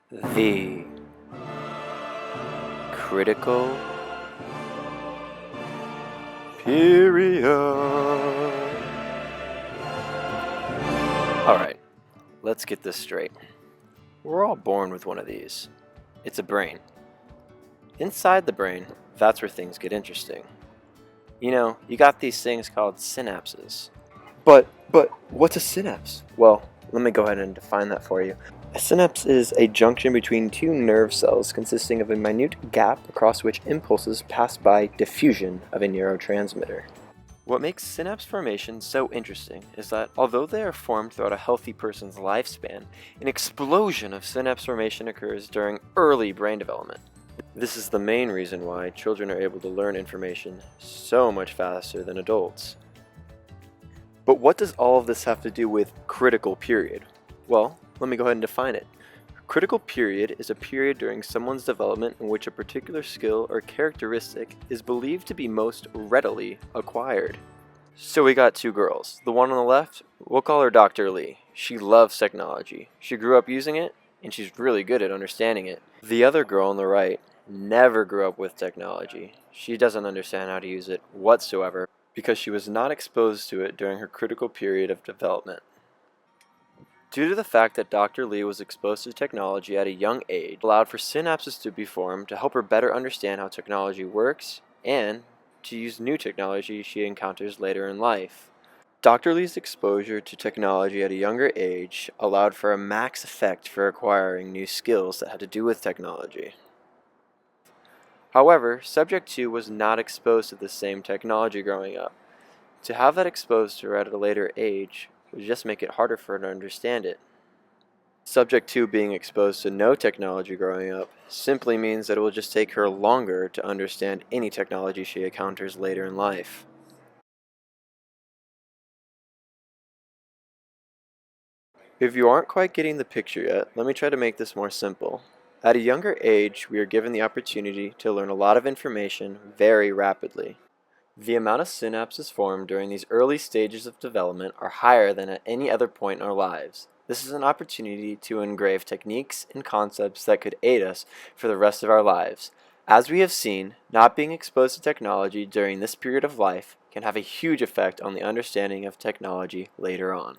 The critical period. Alright, let's get this straight. We're all born with one of these. It's a brain. Inside the brain, that's where things get interesting. You know, you got these things called synapses. But what's a synapse? Well, let me go ahead and define that for you. A synapse is a junction between two nerve cells consisting of a minute gap across which impulses pass by diffusion of a neurotransmitter. What makes synapse formation so interesting is that although they are formed throughout a healthy person's lifespan, an explosion of synapse formation occurs during early brain development. This is the main reason why children are able to learn information so much faster than adults. But what does all of this have to do with critical period? Well, let me go ahead and define it. Critical period is a period during someone's development in which a particular skill or characteristic is believed to be most readily acquired. So we got two girls. The one on the left, we'll call her Dr. Lee. She loves technology. She grew up using it, and she's really good at understanding it. The other girl on the right never grew up with technology. She doesn't understand how to use it whatsoever because she was not exposed to it during her critical period of development. Due to the fact that Dr. Lee was exposed to technology at a young age, allowed for synapses to be formed to help her better understand how technology works and to use new technology she encounters later in life. Dr. Lee's exposure to technology at a younger age allowed for a max effect for acquiring new skills that had to do with technology. However, Subject 2 was not exposed to the same technology growing up. To have that exposed to her at a later age would just make it harder for her to understand it. Subject 2 being exposed to no technology growing up simply means that it will just take her longer to understand any technology she encounters later in life. If you aren't quite getting the picture yet, let me try to make this more simple. At a younger age, we are given the opportunity to learn a lot of information very rapidly. The amount of synapses formed during these early stages of development are higher than at any other point in our lives. This is an opportunity to engrave techniques and concepts that could aid us for the rest of our lives. As we have seen, not being exposed to technology during this period of life can have a huge effect on the understanding of technology later on.